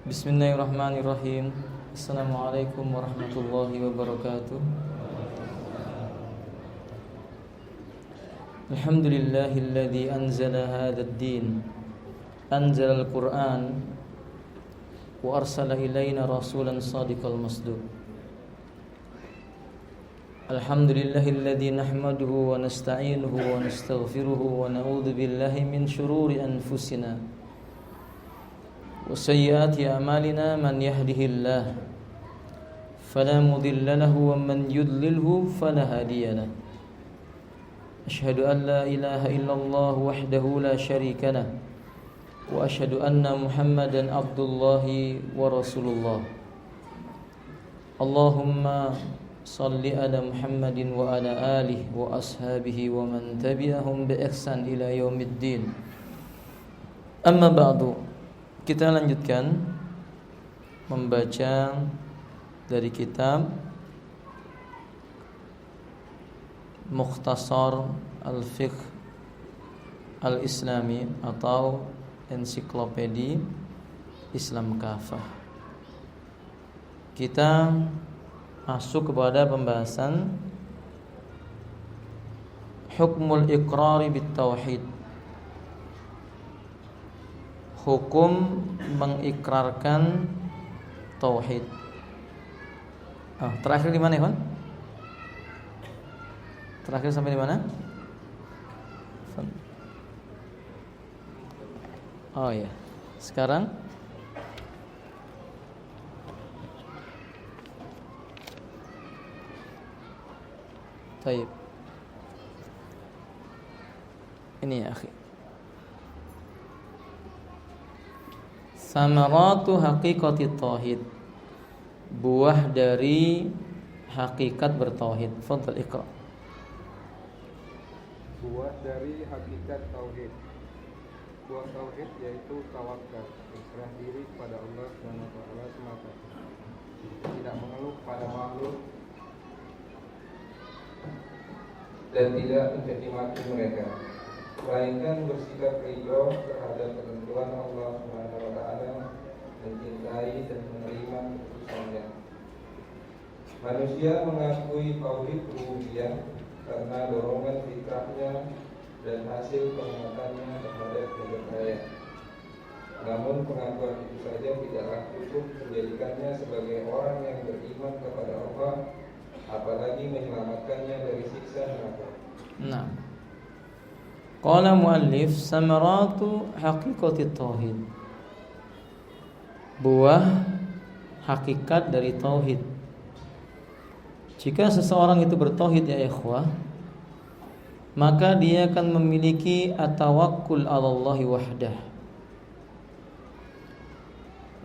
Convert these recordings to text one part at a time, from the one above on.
Bismillahirrahmanirrahim. Assalamualaikum warahmatullahi wabarakatuh. Alhamdulillahilladzi anzala hadzal din, anzala al-Qur'an wa arsala ilaina rasulan shadiqal masduq. Alhamdulillahilladzi nahmaduhu wa nasta'inuhu wa nastaghfiruhu wa na'udzu billahi min shururi anfusina wa sayyiati a'malina. Man yahdihillahu fala mudilla lahu wa man yudlilhu fala hadiya lahu. Asyhadu an la ilaha illallah wahdahu la syarika lahu wa asyhadu anna Muhammadan abdullahi wa rasulullah. Allahumma salli ala Muhammadin wa ala alihi wa ashabihi wa man tabi'ahum bi ihsan ila yaumiddin. Amma ba'du. Kita lanjutkan membaca dari kitab Mukhtasar Al-Fiqh Al-Islami atau Ensiklopedi Islam Kafah. Kita masuk kepada pembahasan Hukmul Iqrari bit Tauhid. Hukum mengikrarkan tauhid. Terakhir di mana, Ikhwan? Terakhir sampai di mana? Oh ya. Sekarang Baik. Ini ya, akhi. Samaratu haqiqati tauhid. Buah dari hakikat bertauhid. Fadhal iqra. Buah dari hakikat tauhid. Buah tauhid yaitu tawakal, berserah diri kepada Allah SWT semata, tidak mengeluh pada makhluk dan tidak mencaci maki mereka, melainkan bersikap ridho terhadap ketentuan Allah SWT, mencintai dan menerima keputusannya. Manusia mengakui tauhid rububiyah karena dorongan fitrahnya dan hasil penguatannya terhadap jagat raya. Namun pengakuan itu saja tidaklah cukup menjadikannya sebagai orang yang beriman kepada Allah, apalagi menyelamatkannya dari siksa neraka. Nah, qala muallif samaratu haqiqati tauhid. Buah hakikat dari tauhid. Jika seseorang itu bertauhid ya ikhwah, maka dia akan memiliki at-tawakkul 'ala Allah wahdah.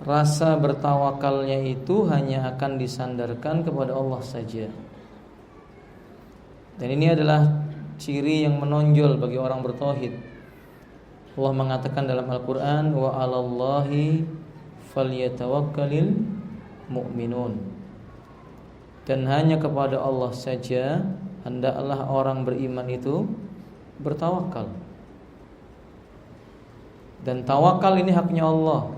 Rasa bertawakalnya itu hanya akan disandarkan kepada Allah saja. Dan ini adalah ciri yang menonjol bagi orang bertauhid. Allah mengatakan dalam Al-Qur'an, wa 'alallahi falyatawakkalul mu'minun. Dan hanya kepada Allah saja hendaklah orang beriman itu bertawakal. Dan tawakal ini haknya Allah.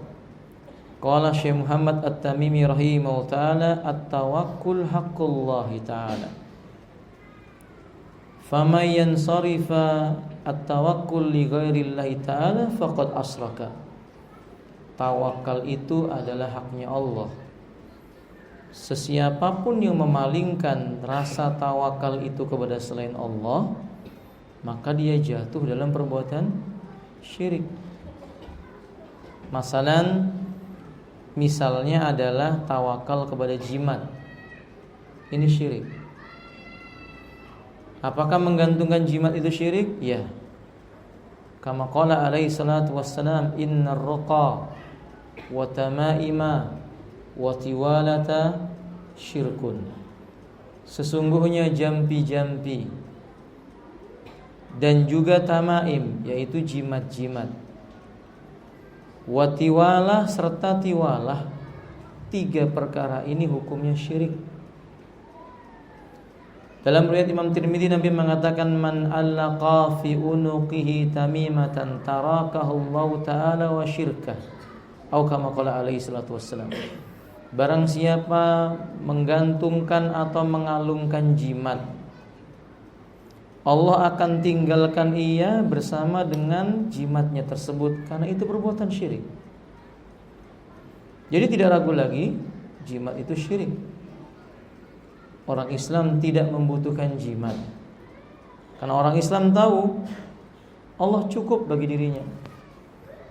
Qala Syekh Muhammad At-Tamimi rahimahullah ta'ala, at-tawakkul haqqullahi ta'ala. Faman yansarifa at-tawakkul li ghairillahi ta'ala faqad asraka. Tawakal itu adalah haknya Allah. Sesiapapun yang memalingkan rasa tawakal itu kepada selain Allah, maka dia jatuh dalam perbuatan syirik. Misalnya adalah tawakal kepada jimat. Ini syirik. Apakah menggantungkan jimat itu syirik? Ya. Kama qala alaihi salatu wassalam, innar ruqa wa tamaima wa tiwalata syirkun. Sesungguhnya jampi-jampi dan juga tamaim, yaitu jimat-jimat, wa tiwalah serta tiwalah, tiga perkara ini hukumnya syirik. Dalam riwayat Imam Tirmidzi, Nabi mengatakan, man allaqa fi unuqihi tamimatan tarakahu Allah taala wa syirkah Au kama qala alaihi salatu wassalam. Barang siapa menggantungkan atau mengalungkan jimat, Allah akan tinggalkan ia bersama dengan jimatnya tersebut, karena itu perbuatan syirik. Jadi tidak ragu lagi, jimat itu syirik. Orang Islam tidak membutuhkan jimat, karena orang Islam tahu Allah cukup bagi dirinya.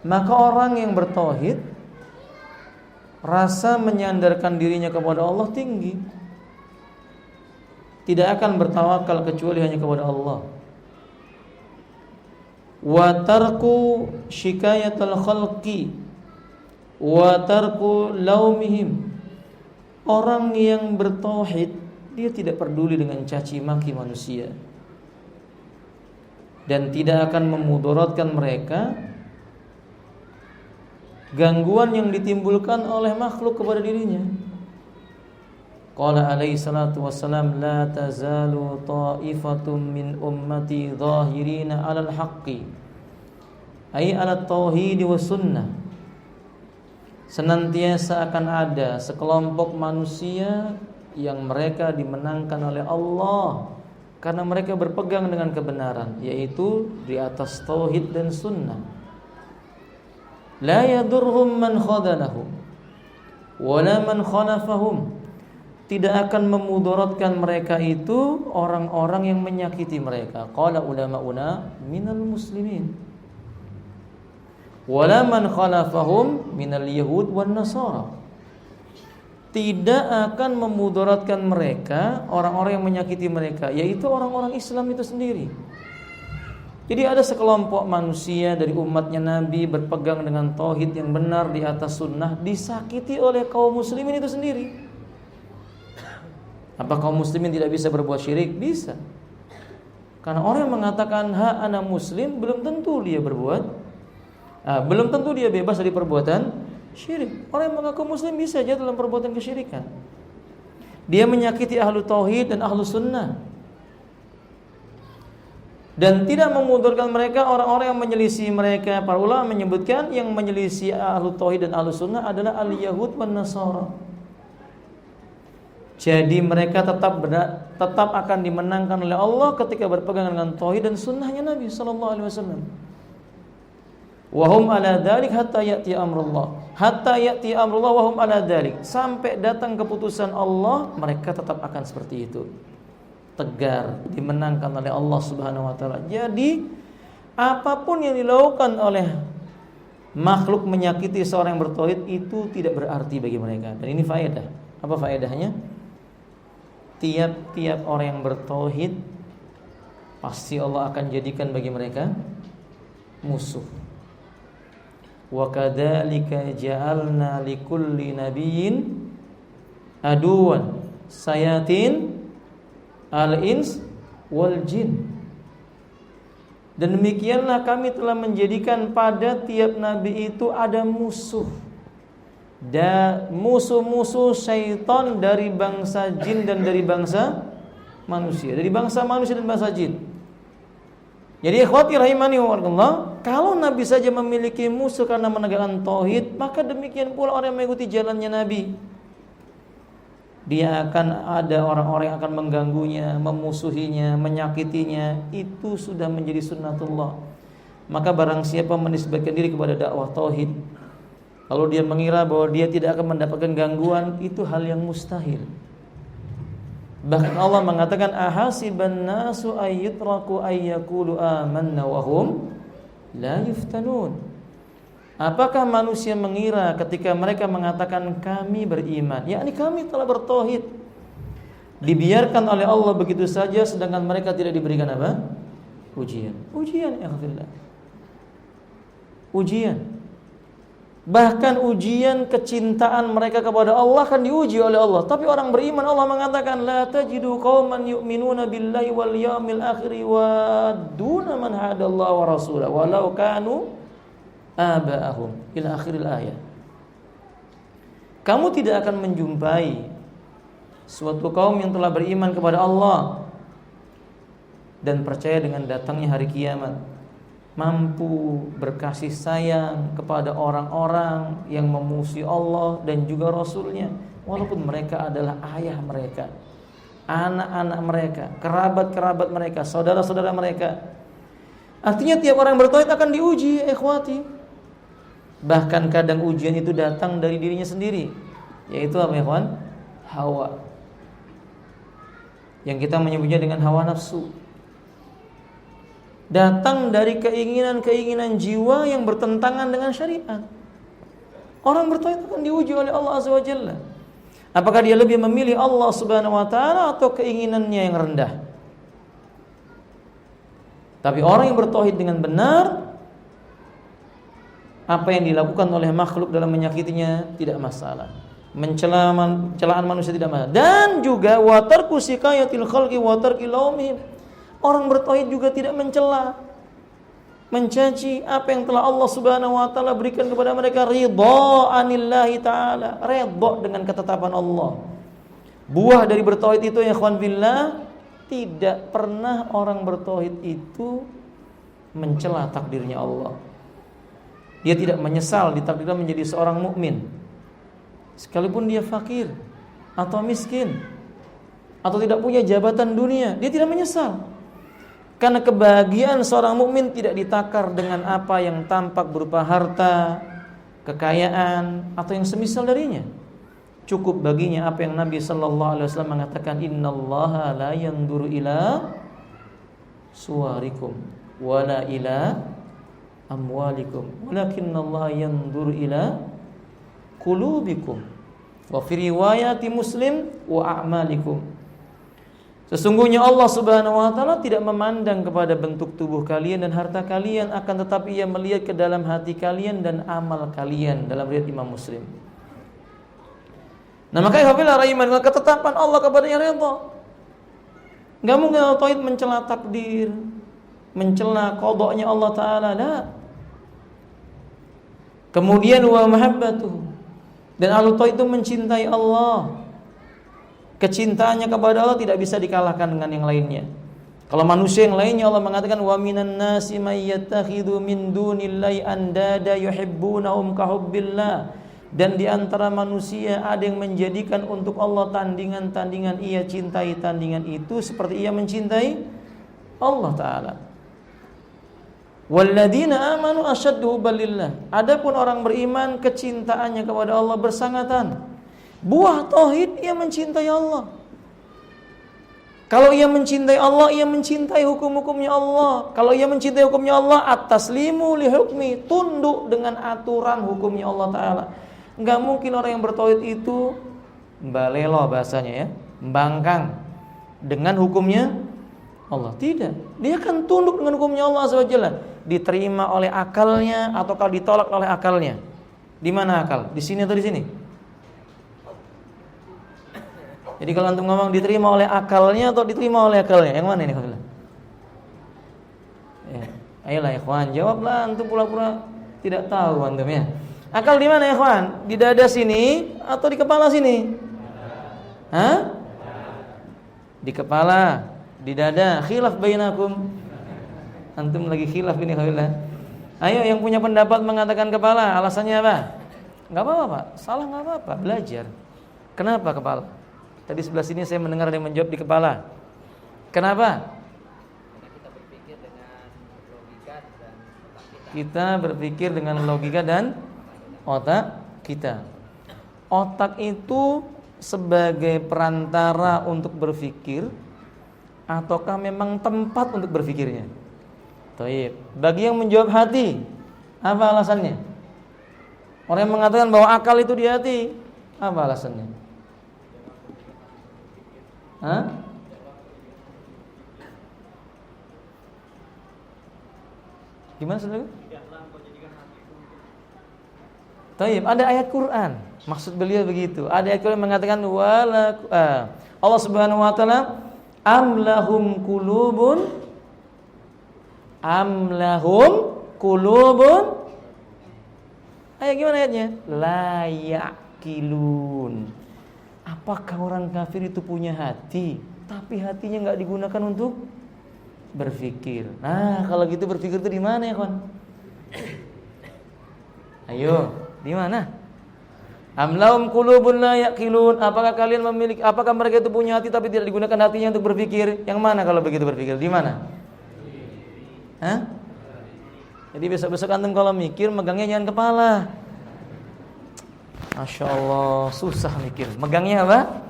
Maka orang yang bertauhid, rasa menyandarkan dirinya kepada Allah tinggi, tidak akan bertawakal kecuali hanya kepada Allah. Wa tarku syikayatul khalqi wa tarku laumihim. Orang yang bertauhid, dia tidak peduli dengan caci maki manusia, dan tidak akan memudaratkan mereka gangguan yang ditimbulkan oleh makhluk kepada dirinya. Qala alaihi salatu wassalam, la tazalu ta'ifatum min ummati zahirina 'alal haqqi, ay 'alat tauhid was sunnah. Senantiasa akan ada sekelompok manusia yang mereka dimenangkan oleh Allah karena mereka berpegang dengan kebenaran, yaitu di atas tauhid dan sunnah. La yadurhum man khadalahum wala man khalafahum. Tidak akan memudaratkan mereka itu orang-orang yang menyakiti mereka. Qala ulama'una minal muslimin wala man khalafahum minal yahud wan nasara. Tidak akan memudaratkan mereka orang-orang yang menyakiti mereka, yaitu orang-orang Islam itu sendiri. Jadi ada sekelompok manusia dari umatnya Nabi berpegang dengan tauhid yang benar di atas sunnah, disakiti oleh kaum muslimin itu sendiri. Apa kaum muslimin tidak bisa berbuat syirik? Bisa. Karena orang yang mengatakan ha ana muslim, belum tentu dia belum tentu dia bebas dari perbuatan syirik. Orang yang mengaku muslim bisa saja dalam perbuatan kesyirikan. Dia menyakiti ahlu tauhid dan ahlu sunnah, dan tidak memudaratkan mereka orang-orang yang menyelisih mereka. Para ulama menyebutkan yang menyelisih ahlu tauhid dan ahlu sunnah adalah al-yahud wan nasara. Jadi mereka tetap akan dimenangkan oleh Allah ketika berpegang dengan tauhid dan sunnahnya Nabi sallallahu alaihi wasallam. Wa hum ala dzalik hatta ya'ti amrullah. Hatta ya'ti amrullah wa hum ala dzalik. Sampai datang keputusan Allah, mereka tetap akan seperti itu. Tegar, dimenangkan oleh Allah Subhanahu wa taala. Jadi apapun yang dilakukan oleh makhluk menyakiti seorang yang bertauhid itu tidak berarti bagi mereka. Dan ini faedah. Apa faedahnya? Tiap-tiap orang yang bertauhid pasti Allah akan jadikan bagi mereka musuh. Wa kadzalika ja'alna likulli nabiyyin aduwan sayatin al-ins wal jin. Dan demikianlah kami telah menjadikan pada tiap nabi itu ada musuh, dan musuh-musuh syaitan dari bangsa jin dan dari bangsa manusia, dari bangsa manusia dan bangsa jin. Jadi ikhwati rahimani wa rahimakumullah, kalau Nabi saja memiliki musuh karena menegakkan tauhid, maka demikian pula orang yang mengikuti jalannya Nabi. Dia akan ada orang-orang yang akan mengganggunya, memusuhinya, menyakitinya. Itu sudah menjadi sunnatullah. Maka barang siapa menisbahkan diri kepada dakwah tauhid, kalau dia mengira bahwa dia tidak akan mendapatkan gangguan, itu hal yang mustahil. Bahkan Allah mengatakan ahasiban nasu ayyutraku ayyakulu amanna wa hum la yuftanun. Apakah manusia mengira ketika mereka mengatakan kami beriman, yakni kami telah bertauhid, dibiarkan oleh Allah begitu saja sedangkan mereka tidak diberikan apa? Ujian ya Allah. Ujian. Bahkan ujian kecintaan mereka kepada Allah akan diuji oleh Allah. Tapi orang beriman, Allah mengatakan la tajidu qauman yu'minuna billahi wal yawmil akhir wa duna man hadallahu wa rasulahu walau kanu aba'ahum ila akhiril ayat. Kamu tidak akan menjumpai suatu kaum yang telah beriman kepada Allah dan percaya dengan datangnya hari kiamat, mampu berkasih sayang kepada orang-orang yang memusuhi Allah dan juga Rasulnya, walaupun mereka adalah ayah mereka, anak-anak mereka, kerabat-kerabat mereka, saudara-saudara mereka. Artinya tiap orang bertauhid akan diuji, ikhwati. Bahkan kadang ujian itu datang dari dirinya sendiri, yaitu apa ya kawan? Hawa. Yang kita menyebutnya dengan hawa nafsu. Datang dari keinginan-keinginan jiwa yang bertentangan dengan syariat. Orang bertauhid akan diuji oleh Allah Azza wa Jalla. Apakah dia lebih memilih Allah Subhanahu wa taala atau keinginannya yang rendah? Tapi orang yang bertauhid dengan benar, apa yang dilakukan oleh makhluk dalam menyakitinya tidak masalah. Celaan manusia tidak masalah. Dan juga wa tarku sikayatil khalqi wa tarki laumihim. Orang bertauhid juga tidak mencela, mencaci apa yang telah Allah Subhanahu wa taala berikan kepada mereka, ridha'anillahi taala, redha dengan ketetapan Allah. Buah dari bertauhid itu ya ikhwan fillah, tidak pernah orang bertauhid itu mencela takdirnya Allah. Dia tidak menyesal ditakdirkan menjadi seorang mukmin, sekalipun dia fakir atau miskin atau tidak punya jabatan dunia, dia tidak menyesal. Karena kebahagiaan seorang mukmin tidak ditakar dengan apa yang tampak berupa harta, kekayaan atau yang semisal darinya. Cukup baginya apa yang Nabi sallallahu alaihi wasallam mengatakan, innallaha la yanzuru ila suwarikum wala ila amwalikum walakinallaha yanzuru ila qulubikum wa fi riwayati Muslim wa a'malikum. Sesungguhnya Allah Subhanahu wa taala tidak memandang kepada bentuk tubuh kalian dan harta kalian, akan tetapi Ia melihat ke dalam hati kalian dan amal kalian, dalam riwayat Imam Muslim. Nah, maka apabila raiman ketetapan Allah kepadanya redha. Enggak mungkin tauhid mencela takdir, mencela qadanya Allah taala, la. Kemudian wa mahabbatuh. Dan ahlu tauhid itu mencintai Allah. Kecintaannya kepada Allah tidak bisa dikalahkan dengan yang lainnya. Kalau manusia yang lainnya Allah mengatakan wa minan nasi may yattakhidhu min dunillahi andada yuhibbunahum ka hubbillah. Dan di antara manusia ada yang menjadikan untuk Allah tandingan-tandingan, ia cintai tandingan itu seperti ia mencintai Allah taala. Walladzina amanu asyaddu hubbalillah. Adapun orang beriman kecintaannya kepada Allah bersangatan. Buah tauhid, ia mencintai Allah. Kalau ia mencintai Allah, ia mencintai hukum-hukumnya Allah. Kalau ia mencintai hukumnya Allah, at-taslimu li hukmi, tunduk dengan aturan hukumnya Allah taala. Enggak mungkin orang yang bertauhid itu balelo bahasanya ya, membangkang dengan hukumnya Allah. Tidak. Dia akan tunduk dengan hukumnya Allah Azza wa Jalla. Diterima oleh akalnya atau kalau ditolak oleh akalnya. Di mana akal? Di sini atau di sini? Jadi kalau antum ngomong diterima oleh akalnya atau diterima oleh akalnya, yang mana ini kafilah? Ya, ayolah ikhwan, jawablah, antum pura-pura tidak tahu antum ya. Akal di mana ikhwan? Di dada sini atau di kepala sini? Hah? Di kepala, di dada. Khilaf bainakum. Antum lagi khilaf ini kafilah. Ayo yang punya pendapat mengatakan kepala, alasannya apa? Enggak apa-apa, Pak. Salah enggak apa-apa, belajar. Kenapa kepala? Tadi sebelah sini saya mendengar ada yang menjawab di kepala. Kenapa? Kita berpikir dengan logika dan otak kita. Otak itu sebagai perantara untuk berpikir ataukah memang tempat untuk berpikirnya? Baik. Bagi yang menjawab hati, apa alasannya? Orang yang mengatakan bahwa akal itu di hati, apa alasannya? Hah? Gimana saudara? Taib, ada ayat Quran. Maksud beliau begitu. Ada ayat Quran mengatakan Allah Subhanahu wa taala amlahum qulubun. Ayat gimana ayatnya? La yaqilun. Apakah orang kafir itu punya hati, tapi hatinya enggak digunakan untuk berpikir. Nah, kalau gitu berpikir itu di mana ya, kawan? Ayo, di mana? Am lahum qulubun la yaqilun? Apakah mereka itu punya hati tapi tidak digunakan hatinya untuk berpikir? Yang mana kalau begitu berpikir? Di mana? Hah? Jadi besok-besok antum kalau mikir megangnya jangan kepala. Masya Allah, susah mikir. Megangnya apa?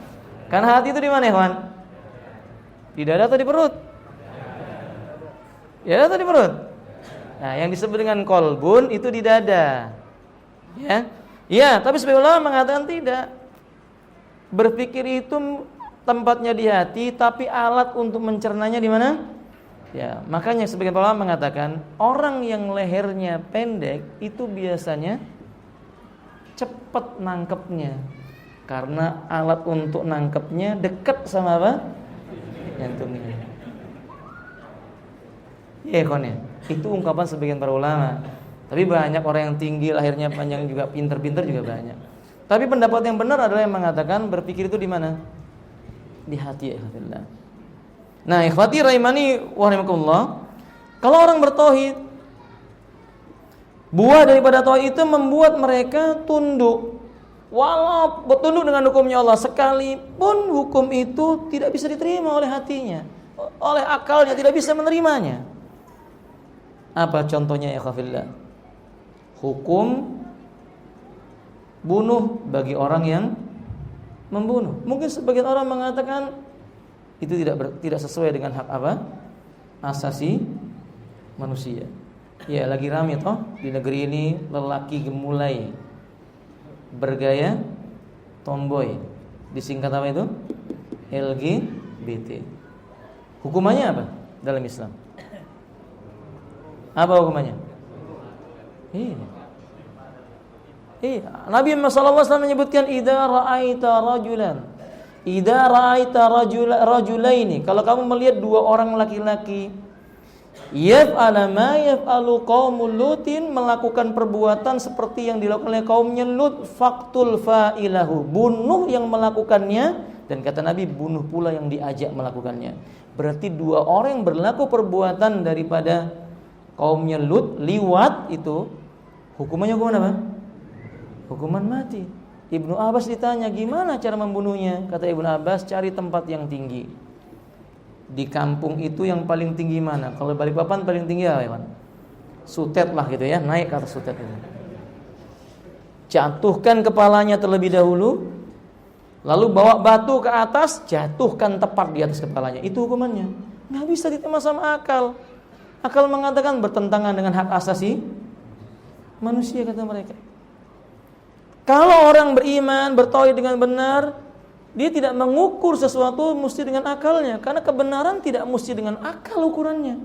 Karena hati itu di mana, kawan? Di dada atau di perut? Ya, atau di perut? Nah, yang disebut dengan kolbun itu di dada. Ya. Ya, tapi sebagian ulama mengatakan tidak. Berpikir itu tempatnya di hati, tapi alat untuk mencernanya di mana? Ya, makanya sebagian ulama mengatakan orang yang lehernya pendek itu biasanya cepat nangkepnya. Karena alat untuk nangkepnya dekat sama apa? Jantungnya. Iya, kawan ya. Itu ungkapan sebagian para ulama. Tapi banyak orang yang tinggi, lahirnya panjang juga, pinter-pinter juga banyak. Tapi pendapat yang benar adalah yang mengatakan berpikir itu di mana? Di hati, alhamdulillah. Nah, ikhwati rahimani wa rahimakumullah, kalau orang bertauhid, buah daripada tauhid itu membuat mereka tunduk. Walau bertunduk dengan hukumnya Allah, sekalipun hukum itu tidak bisa diterima oleh hatinya, oleh akalnya tidak bisa menerimanya. Apa contohnya ya khafillah? Hukum bunuh bagi orang yang membunuh. Mungkin sebagian orang mengatakan itu tidak sesuai dengan hak apa? Asasi manusia. Ya, lagi ramai toh di negeri ini lelaki gemulai bergaya tomboy. Disingkat apa itu? LGBT. Hukumannya apa dalam Islam? Apa hukumannya? Iya. Nabi Muhammad SAW menyebutkan idza ra'aita rajulaini, kalau kamu melihat dua orang laki-laki yaf'ala ma yaf'alu qaumul lutin, melakukan perbuatan seperti yang dilakukan oleh kaumnya Lut, faqtul fa'ilahu, bunuh yang melakukannya, dan kata Nabi bunuh pula yang diajak melakukannya. Berarti dua orang yang berlaku perbuatan daripada kaumnya Lut, liwat itu hukumannya hukuman apa? Hukuman mati. Ibnu Abbas ditanya gimana cara membunuhnya? Kata Ibnu Abbas, cari tempat yang tinggi. Di kampung itu yang paling tinggi mana? Kalau Balikpapan paling tinggi apa, Iwan? Sutet lah gitu ya, naik ke atas sutet itu. Jatuhkan kepalanya terlebih dahulu, lalu bawa batu ke atas, jatuhkan tepat di atas kepalanya. Itu hukumannya. Nggak bisa diterima sama akal. Akal mengatakan bertentangan dengan hak asasi manusia, kata mereka. Kalau orang beriman, bertauhid dengan benar, dia tidak mengukur sesuatu mesti dengan akalnya, karena kebenaran tidak mesti dengan akal ukurannya.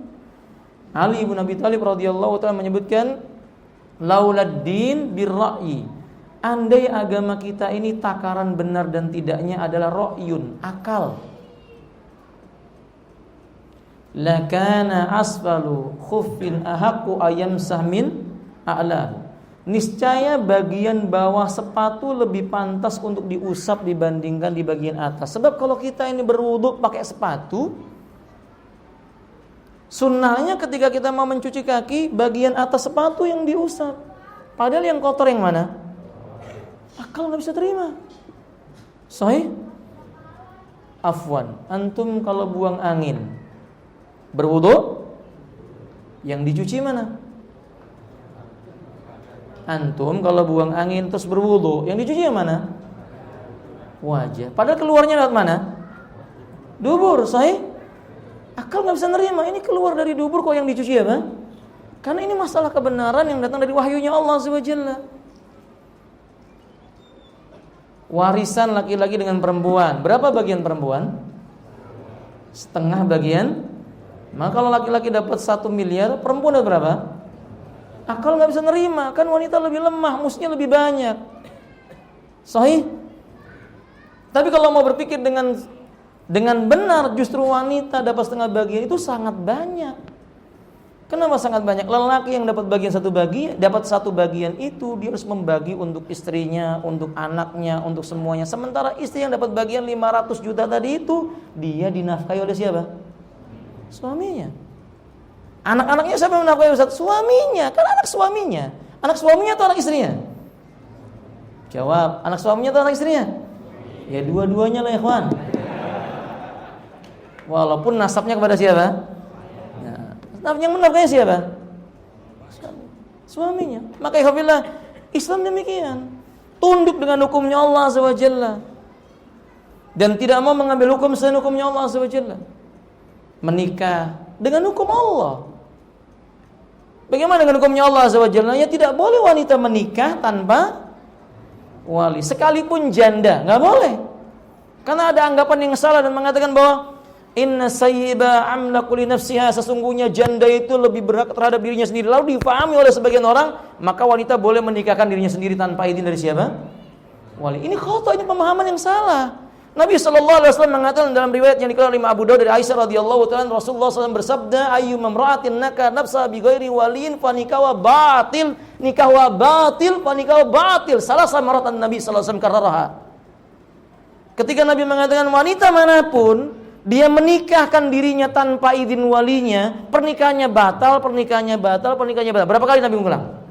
Ali bin Abi Thalib radhiyallahu ta'ala menyebutkan, laulad din birra'yi, andai agama kita ini takaran benar dan tidaknya adalah ra'yun, akal, lakana asfalu khuffin ahaqqu ayamsah min a'lahu, niscaya bagian bawah sepatu lebih pantas untuk diusap dibandingkan di bagian atas. Sebab kalau kita ini berwudu pakai sepatu, sunnahnya ketika kita mau mencuci kaki, bagian atas sepatu yang diusap. Padahal yang kotor yang mana? Akal nggak bisa terima. Sahih? Afwan, antum kalau buang angin berwudu, yang dicuci mana? Antum kalau buang angin terus berwudu, yang dicuci yang mana? Wajah. Padahal keluarnya lewat mana? Dubur, sahih? Akal nggak bisa nerima, ini keluar dari dubur kok yang dicuci apa? Karena ini masalah kebenaran yang datang dari wahyunya Allah SWT. Warisan laki-laki dengan perempuan, berapa bagian perempuan? Setengah bagian. Maka kalau laki-laki dapat 1 miliar, perempuan dapat berapa? Akal nggak bisa nerima, kan wanita lebih lemah, musuhnya lebih banyak. Sahih? Tapi kalau mau berpikir dengan benar, justru wanita dapat setengah bagian itu sangat banyak. Kenapa sangat banyak? Lelaki yang dapat satu bagian itu dia harus membagi untuk istrinya, untuk anaknya, untuk semuanya. Sementara istri yang dapat bagian 500 juta tadi itu dia dinafkahi oleh siapa? Suaminya. Anak-anaknya siapa yang menafkahi Ustaz? Suaminya, kan anak suaminya. Anak suaminya atau anak istrinya? Jawab, anak suaminya atau anak istrinya? Ya dua-duanya lah ikhwan. Walaupun nasabnya kepada siapa? Nah, yang menafkahi siapa? Suaminya. Maka ikhwafillah, Islam demikian. Tunduk dengan hukumnya Allah Azza wa Jalla. Dan tidak mau mengambil hukum selain hukumnya Allah Azza wa Jalla. Menikah dengan hukum Allah. Bagaimana dengan hukumnya Allah Azza wa Jalla? Ya tidak boleh wanita menikah tanpa wali, sekalipun janda, nggak boleh. Karena ada anggapan yang salah dan mengatakan bahwa inna sayyiba amlaku li nafsiha, sesungguhnya janda itu lebih berhak terhadap dirinya sendiri. Lalu difahami oleh sebagian orang, maka wanita boleh menikahkan dirinya sendiri tanpa izin dari siapa? Wali. Ini khata, ini pemahaman yang salah. Nabi SAW mengatakan dalam riwayat yang dikeluarkan oleh Imam Abu Daud dari Aisyah radhiyallahu taala, Rasulullah SAW bersabda, ayyuma imra'atin naka nafsa bi ghairi waliin fa nikahu batil, nikahu batil, fa nikahu batil. Salah maratan Nabi SAW kararaha. Ketika Nabi mengatakan wanita manapun dia menikahkan dirinya tanpa izin walinya, pernikahannya batal, pernikahannya batal, pernikahannya batal. Berapa kali Nabi mengulang?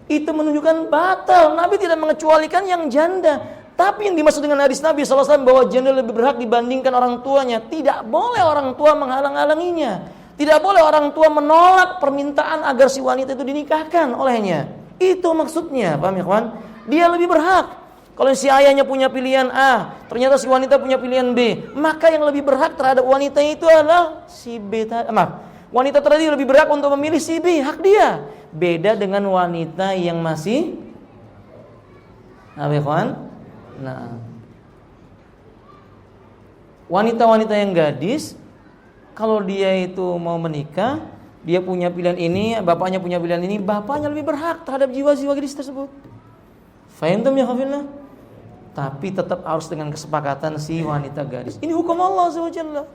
Itu menunjukkan batal. Nabi tidak mengecualikan yang janda. Tapi yang dimaksud dengan hadis Nabi SAW bahwa janda lebih berhak dibandingkan orang tuanya. Tidak boleh orang tua menghalang-halanginya. Tidak boleh orang tua menolak permintaan agar si wanita itu dinikahkan olehnya. Itu maksudnya, paham ya kawan? Dia lebih berhak. Kalau si ayahnya punya pilihan A, ternyata si wanita punya pilihan B, maka yang lebih berhak terhadap wanita itu adalah si B. Wanita tadi lebih berhak untuk memilih si B, hak dia. Beda dengan wanita yang masih apa ya kawan? Nah, wanita-wanita yang gadis, kalau dia itu mau menikah, dia punya pilihan ini, bapaknya punya pilihan ini, bapaknya lebih berhak terhadap jiwa-jiwa gadis tersebut. Faham ya hafillah? Tapi tetap harus dengan kesepakatan si wanita gadis. Ini hukum Allah SWT.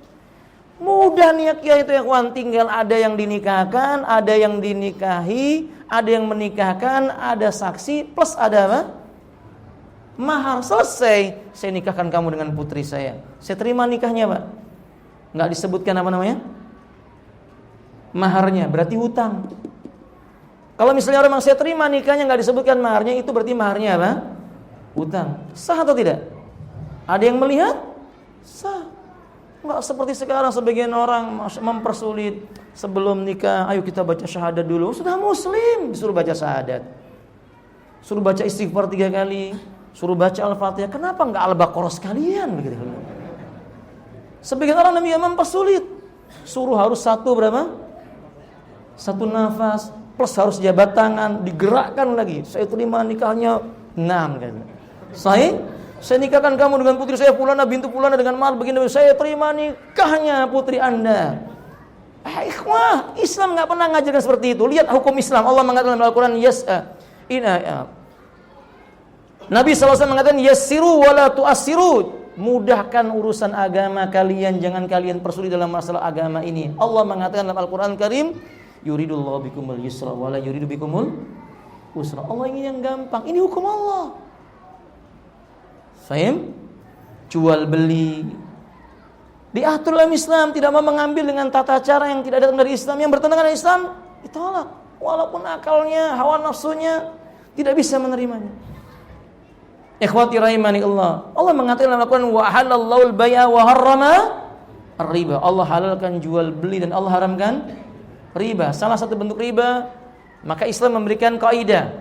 Mudah niatnya itu ya kawan, tinggal ada yang dinikahkan, ada yang dinikahi, ada yang menikahkan, ada saksi, plus ada apa? Mahar. Selesai, saya nikahkan kamu dengan putri saya. Saya terima nikahnya, Pak. Nggak disebutkan apa namanya? Maharnya, berarti hutang. Kalau misalnya orang saya terima nikahnya nggak disebutkan maharnya, itu berarti maharnya apa? Hutang. Sah atau tidak? Ada yang melihat? Sah. Nggak seperti sekarang sebagian orang mempersulit sebelum nikah. Ayo kita baca syahadat dulu. Sudah muslim disuruh baca syahadat, suruh baca istighfar 3 kali, suruh baca Al-Fatihah. Kenapa enggak Al-Baqarah sekalian begitu? Sebagian orang Nabi mempersulit. Suruh harus satu nafas, plus harus jabat tangan, digerakkan lagi. Saya terima nikahnya 6 kan. Saya nikahkan kamu dengan putri saya Fulana bintu Fulana dengan mahar begini. Saya terima nikahnya putri Anda. Ikhwah, Islam enggak pernah ngajarkan seperti itu. Lihat hukum Islam. Allah mengatakan dalam Al-Qur'an Nabi SAW mengatakan yassiru wala tu'assiru, mudahkan urusan agama kalian, jangan kalian persulit dalam masalah agama ini. Allah mengatakan dalam Al-Qur'an Karim, yuridullahu bikumul yusra wala yuridu bikumul usra. Allah ingin yang gampang. Ini hukum Allah. Fahim? Jual beli diatur dalam Islam, tidak mau mengambil dengan tata cara yang tidak datang dari Islam, yang bertentangan dengan Islam ditolak. Walaupun akalnya, hawa nafsunya tidak bisa menerimanya. Ikhwati rahimani Allah. Allah mengatakan dalam Al-Qur'an wa halallahu al-bai'a wa harrama ar-riba. Allah halalkan jual beli dan Allah haramkan riba. Salah satu bentuk riba, maka Islam memberikan kaidah.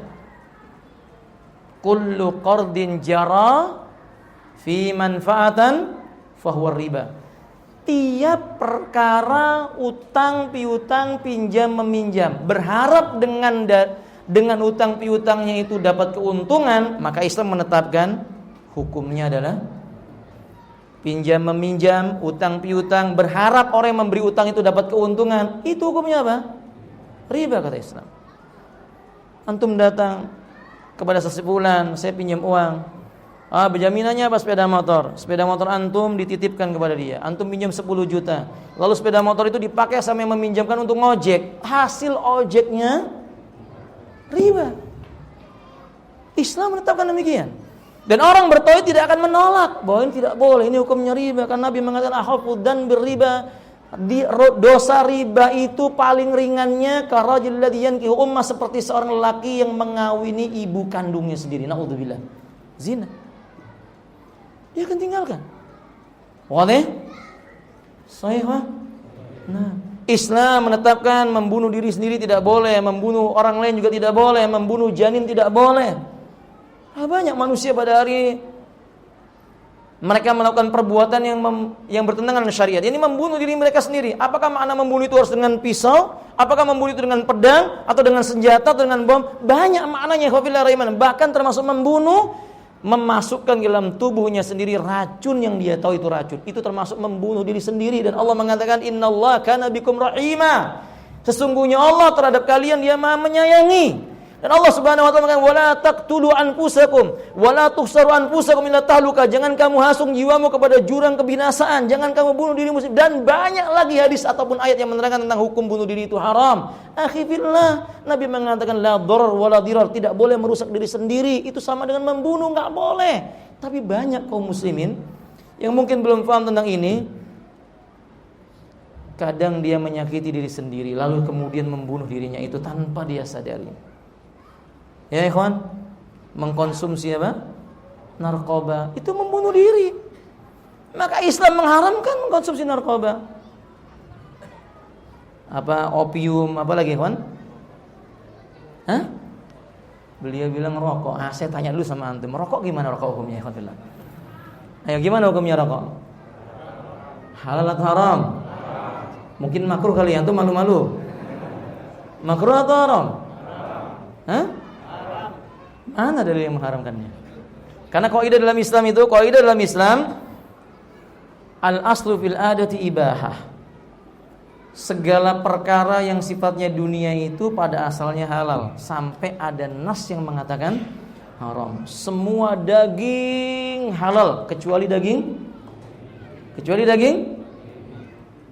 Kullu qardin jara fi manfaatan fahuwa riba. Tiap perkara utang piutang, pinjam meminjam, berharap dengan utang piutangnya itu dapat keuntungan, maka Islam menetapkan hukumnya adalah pinjam meminjam, utang piutang, berharap orang yang memberi utang itu dapat keuntungan, itu hukumnya apa? Riba kata Islam. Antum datang kepada sesepulan, saya pinjam uang. Berjaminannya apa? Sepeda motor. Sepeda motor antum dititipkan kepada dia. Antum pinjam 10 juta. Lalu sepeda motor itu dipakai sama yang meminjamkan untuk ngojek. Hasil ojeknya riba. Islam menetapkan demikian. Dan orang bertauhid tidak akan menolak bahwa ini tidak boleh, ini hukumnya riba. Karena Nabi mengatakan ahafuddan birriba Dosa riba itu paling ringannya karajul ladzi yankihu ummah, seperti seorang lelaki yang mengawini ibu kandungnya sendiri. Naudzubillah. Zina. Dia akan tinggalkan. Wadah? Sahih, Pak? Nah, Islam menetapkan membunuh diri sendiri tidak boleh, membunuh orang lain juga tidak boleh, membunuh janin tidak boleh. Banyak manusia pada hari mereka melakukan perbuatan yang bertentangan dengan syariat. Ini membunuh diri mereka sendiri. Apakah makna membunuh itu harus dengan pisau? Apakah membunuh itu dengan pedang atau dengan senjata atau dengan bom? Banyak maknanya. Bahkan termasuk membunuh, memasukkan ke dalam tubuhnya sendiri racun yang dia tahu itu racun. Itu termasuk membunuh diri sendiri. Dan Allah mengatakan innallaha kana bikum rahima. Sesungguhnya Allah terhadap kalian Dia Maha menyayangi. Dan Allah Subhanahu wa taala mengatakan wala taqtulu anfusakum wala tuhsaru anfusakum illa tahluka. Jangan kamu hasung jiwamu kepada jurang kebinasaan, jangan kamu bunuh dirimu. Dan banyak lagi hadis ataupun ayat yang menerangkan tentang hukum bunuh diri itu haram. Akhi fillah, Nabi mengatakan la darar wala dirar, tidak boleh merusak diri sendiri. Itu sama dengan membunuh, enggak boleh. Tapi banyak kaum muslimin yang mungkin belum paham tentang ini. Kadang dia menyakiti diri sendiri lalu kemudian membunuh dirinya itu tanpa dia sadari. Ya ikhwan, mengkonsumsi apa? Narkoba, itu membunuh diri. Maka Islam mengharamkan mengkonsumsi narkoba. Apa opium, apa lagi ikhwan? Hah? Beliau bilang rokok. Saya tanya dulu sama antum, rokok gimana rokok hukumnya ikhwan fillah? Ayo gimana hukumnya rokok? Halal atau haram? Mungkin makruh kali, antum malu-malu. Makruh atau haram? Hah? Mana dalil yang mengharamkannya? Karena kaidah dalam Islam itu, kaidah dalam Islam al-aslu fil adati ibahah. Segala perkara yang sifatnya dunia itu pada asalnya halal sampai ada nas yang mengatakan haram. Semua daging halal kecuali daging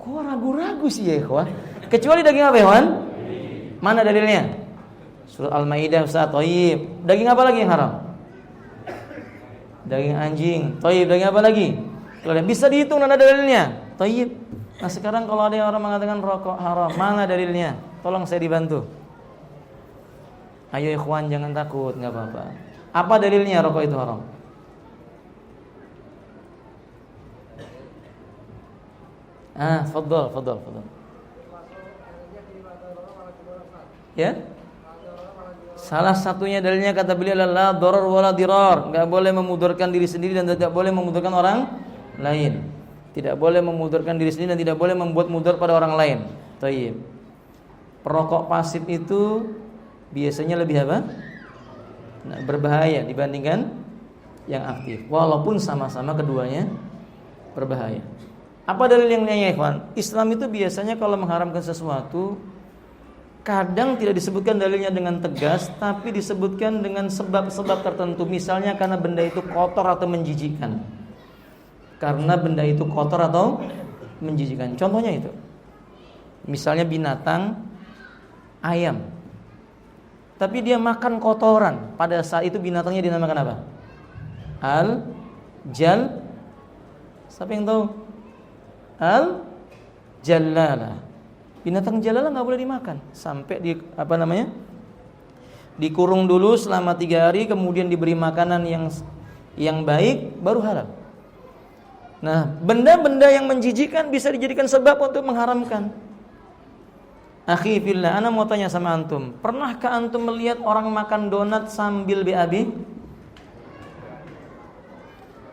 kok ragu-ragu sih ya ikhwan? Kecuali daging apa ikhwan? Mana dalilnya? Surah Al-Maidah Ustaz. Thayyib. Daging apa lagi yang haram? Daging anjing. Thayyib. Daging apa lagi? Kalau bisa dihitung ada dalilnya. Thayyib. Nah sekarang kalau ada orang mengatakan rokok haram, mana dalilnya? Tolong saya dibantu. Ayo ikhwan jangan takut, enggak apa-apa. Apa dalilnya rokok itu haram? Fadhal. Ya? Salah satunya dalilnya kata beliau adalah la darar wala dirar, enggak boleh memudaratkan diri sendiri dan tidak boleh memudaratkan orang lain. Tidak boleh memudaratkan diri sendiri dan tidak boleh membuat mudarat pada orang lain. Thayyib. Perokok pasif itu biasanya lebih apa? Nah, berbahaya dibandingkan yang aktif. Walaupun sama-sama keduanya berbahaya. Apa dalil yang lainnya, ikhwan? Islam itu biasanya kalau mengharamkan sesuatu kadang tidak disebutkan dalilnya dengan tegas, tapi disebutkan dengan sebab-sebab tertentu. Misalnya karena benda itu kotor atau menjijikkan. Karena benda itu kotor atau menjijikkan. Contohnya itu. Misalnya binatang ayam. Tapi dia makan kotoran. Pada saat itu binatangnya dinamakan apa? Al-Jal. Siapa yang tahu? Al-Jallala. Binatang jalala nggak boleh dimakan sampai dikurung dulu selama 3 hari, kemudian diberi makanan yang baik, baru halal. Nah, benda-benda yang menjijikkan bisa dijadikan sebab untuk mengharamkan. Akhi fillah, ana mau tanya sama antum, pernahkah antum melihat orang makan donat sambil BAB?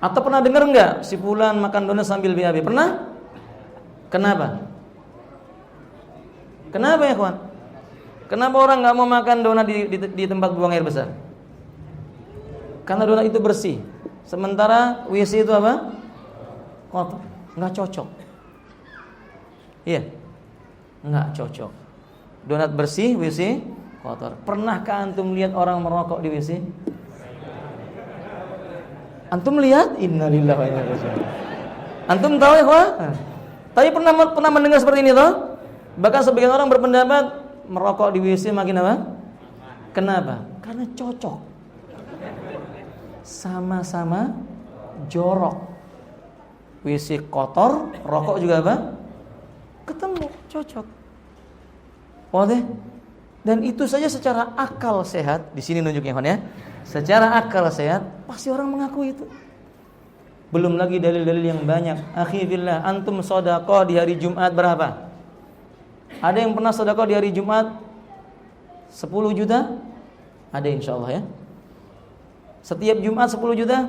Atau pernah dengar nggak si fulan makan donat sambil BAB? Pernah? Kenapa? Kenapa ya kawan? Kenapa orang nggak mau makan donat di tempat buang air besar? Karena donat itu bersih. Sementara WC itu apa? Kotor. Nggak cocok. Iya, nggak cocok. Donat bersih, WC kotor. Pernahkah antum lihat orang merokok di WC? Antum lihat? Innalillahi wa inna ilaihi raji'un. Antum tahu ya kawan? Tapi pernah mendengar seperti ini toh? Bahkan sebagian orang berpendapat merokok di WC makin apa? Kenapa? Karena cocok. Sama-sama jorok. WC kotor, rokok juga apa? ketemu, cocok. Wadah. Dan itu saja secara akal sehat, di sini nunjuknya kan ya. Secara akal sehat pasti orang mengaku itu. Belum lagi dalil-dalil yang banyak. Akhi fillah, antum sedekah di hari Jumat berapa? Ada yang pernah sedekah di hari Jumat 10 juta? Ada insyaallah ya. Setiap Jumat 10 juta?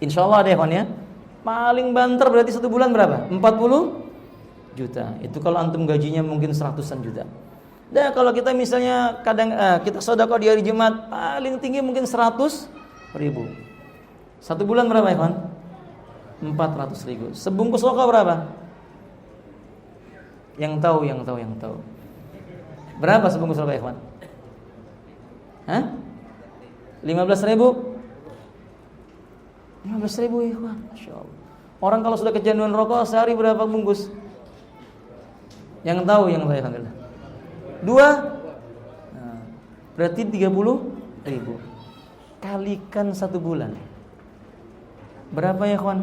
Insyaallah ada ya kawan ya. Paling banter berarti 1 bulan berapa? 40 juta. Itu kalau antum gajinya mungkin 100-an juta. Dan kalau kita misalnya kadang kita sedekah di hari Jumat paling tinggi mungkin 100.000. 1 bulan berapa ya kawan? 400.000. Sebungkus rokok berapa? Yang tahu. Berapa sebungkus rokok ya kawan? Hah? 15.000? 15.000 ya kawan. Masya Allah. Orang kalau sudah kecanduan rokok sehari berapa bungkus? Yang tahu alhamdulillah. 2? Nah, berarti 30.000. Kalikan 1 bulan. Berapa ya kawan?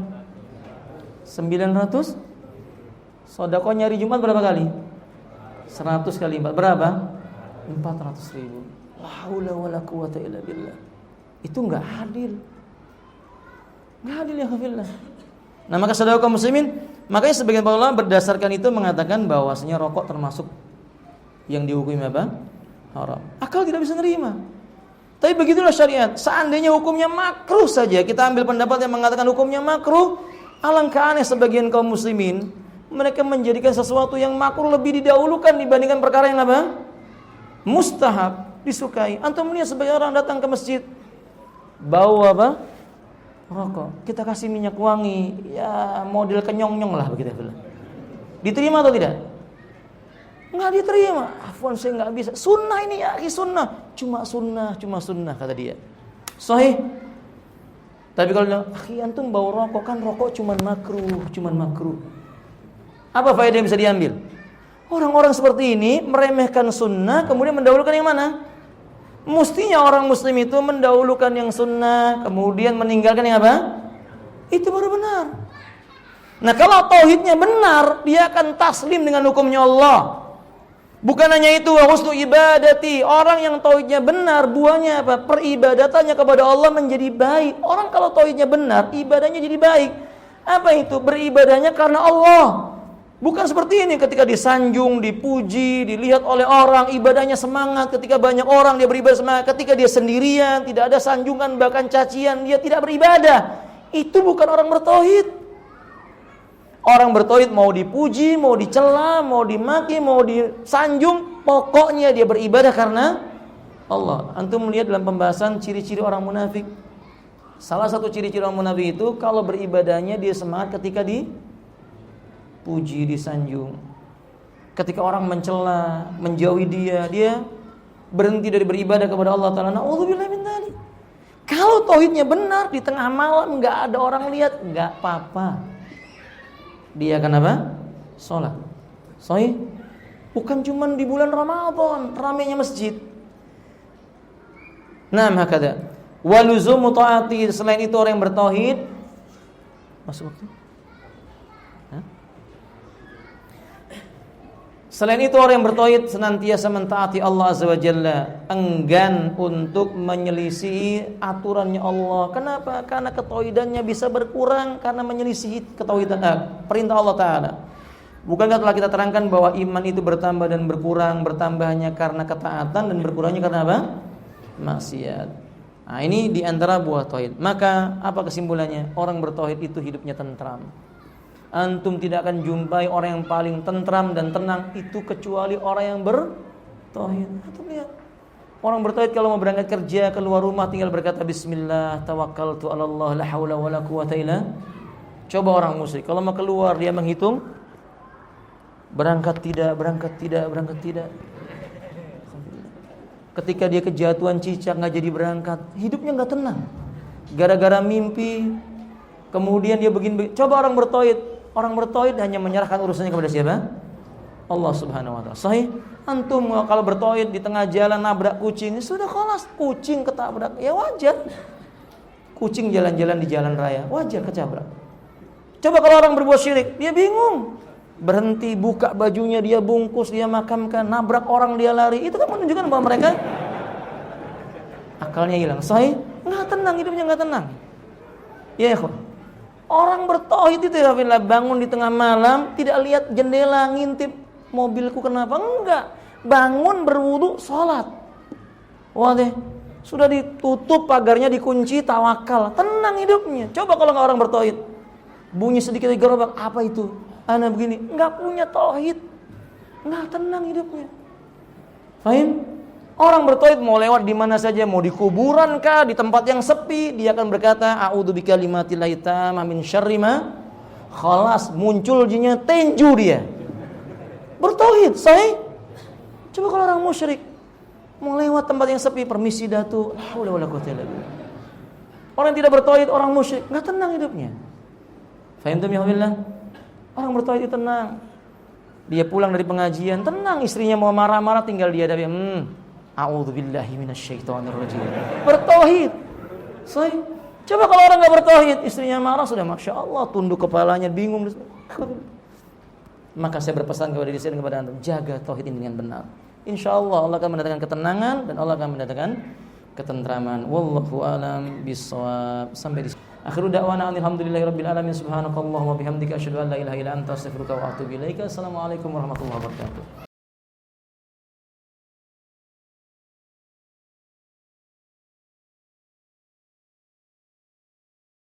900? Sedekah nyari Jumat berapa kali? 100 kali 4 berapa? 400.000. La haula wala quwata illa billah. Itu enggak adil. Enggak adil ya fillah. Nah, maka saudara kaum muslimin, makanya sebagian para ulama berdasarkan itu mengatakan bahwasanya rokok termasuk yang dihukumi apa? Haram. Akal tidak bisa nerima. Tapi begitulah syariat. Seandainya hukumnya makruh saja, kita ambil pendapat yang mengatakan hukumnya makruh, alangkah aneh sebagian kaum muslimin mereka menjadikan sesuatu yang makruh lebih didahulukan dibandingkan perkara yang apa? Mustahab, disukai. Antum lihat sebagian orang datang ke masjid bawa apa? Rokok. Kita kasih minyak wangi, ya model kenyong-nyong lah begitu ya. Diterima atau tidak? Enggak diterima. Afwan saya enggak bisa. Sunnah ini ya, sunnah. Cuma sunnah kata dia. Sahih. Tapi kalau akhi antum bawa rokok, kan rokok cuman makruh. Apa faedah yang bisa diambil? Orang-orang seperti ini meremehkan sunnah kemudian mendahulukan yang mana? Mestinya orang muslim itu mendahulukan yang sunnah kemudian meninggalkan yang apa? Itu baru benar. Nah, kalau tauhidnya benar, dia akan taslim dengan hukumnya Allah. Bukan hanya itu, wa husnu ibadati. Orang yang tauhidnya benar, buahnya apa? Peribadatannya kepada Allah menjadi baik. Orang kalau tauhidnya benar, ibadahnya jadi baik. Apa itu? Beribadahnya karena Allah. Bukan seperti ini ketika disanjung, dipuji, dilihat oleh orang, ibadahnya semangat. Ketika banyak orang dia beribadah semangat. Ketika dia sendirian, tidak ada sanjungan bahkan cacian, dia tidak beribadah. Itu bukan orang bertauhid. Orang bertauhid mau dipuji, mau dicela, mau dimaki, mau disanjung, pokoknya dia beribadah karena Allah. Antum melihat dalam pembahasan ciri-ciri orang munafik. Salah satu ciri-ciri orang munafik itu kalau beribadahnya dia semangat ketika dipuji, disanjung. Ketika orang mencela, menjauhi dia berhenti dari beribadah kepada Allah Ta'ala. Na'udzubillah min dzalik. Kalau tauhidnya benar, di tengah malam enggak ada orang lihat, enggak apa-apa. Dia akan apa? Sholat. Sahih? Bukan cuma di bulan Ramadan ramainya masjid. Nah, hakada. Waluzumu ta'ati. Selain itu orang yang bertauhid masuk waktu. Selain itu orang yang bertauhid senantiasa mentaati Allah Azza wa Jalla, enggan untuk menyelisihi aturannya Allah. Kenapa? Karena ketauhidannya bisa berkurang karena menyelisihi ketauhidan perintah Allah Ta'ala. Bukankah telah kita terangkan bahwa iman itu bertambah dan berkurang, bertambahnya karena ketaatan dan berkurangnya karena apa? Maksiat. Nah, ini diantara buah tauhid. Maka apa kesimpulannya? Orang bertauhid itu hidupnya tentram. Antum tidak akan jumpai orang yang paling tentram dan tenang itu kecuali orang yang bertauhid. Antum lihat. Orang bertauhid kalau mau berangkat kerja, keluar rumah tinggal berkata bismillah, tawakkaltu 'ala Allah, la haula wala quwata illa. Coba orang musyrik kalau mau keluar dia menghitung berangkat tidak. Ketika dia kejatuhan cicak enggak jadi berangkat, hidupnya enggak tenang. Gara-gara mimpi. Kemudian dia begini. Coba orang bertauhid. Orang bertauhid hanya menyerahkan urusannya kepada siapa? Allah Subhanahu wa taala. Sahih? Antum kalau bertauhid di tengah jalan nabrak kucing, sudah khalas, kucing ketabrak. Ya wajar. Kucing jalan-jalan di jalan raya, wajar ketabrak. Coba kalau orang berbuat syirik, dia bingung. berhenti, buka bajunya, dia bungkus, dia makamkan, nabrak orang, dia lari. Itu kan menunjukkan bahwa mereka akalnya hilang. Sahih? Nggak tenang, hidupnya nggak tenang. Ya, orang bertauhid itu ya, bangun di tengah malam, tidak lihat jendela, ngintip mobilku kenapa? Enggak. Bangun, berwudu, sholat. Waduh, sudah ditutup pagarnya, dikunci, tawakal, tenang hidupnya. Coba kalau nggak orang bertauhid, bunyi sedikit di gerobak, apa itu? Ana begini, nggak punya tauhid, nggak tenang hidupnya. Fahim? Orang bertauhid mau lewat di mana saja, mau di kuburan kah, di tempat yang sepi, dia akan berkata, a'udzu bikalimatillahi tammah min syarri ma khalas. Muncul jinnya, tenju dia. Bertauhid, sahih? Coba kalau orang musyrik mau lewat tempat yang sepi, permisi datu, la haula wala quwwata illa billah. Orang yang tidak bertauhid, orang musyrik, nggak tenang hidupnya. Fahimtum ya billah? Orang bertauhid itu tenang. Dia pulang dari pengajian, tenang, istrinya mau marah-marah tinggal dia hadapi. A'udzubillahi minasyaitonirrajim. Bertauhid. Sahih. Coba kalau orang enggak bertauhid, istrinya marah sudah Masya Allah, tunduk kepalanya, bingung. Maka saya berpesan kepada diri saya dan kepada antum, jaga tauhid ini dengan benar. Insyaallah Allah akan mendatangkan ketenangan dan Allah akan mendatangkan ketentraman. Wallahu a'lam bishawab. Sampai di akhiru da'wana alhamdulillahirabbil alamin. Subhanakallahumma bihamdika asyhadu an la ilaha illa anta astaghfiruka wa atubu ilaika. Assalamualaikum warahmatullahi wabarakatuh.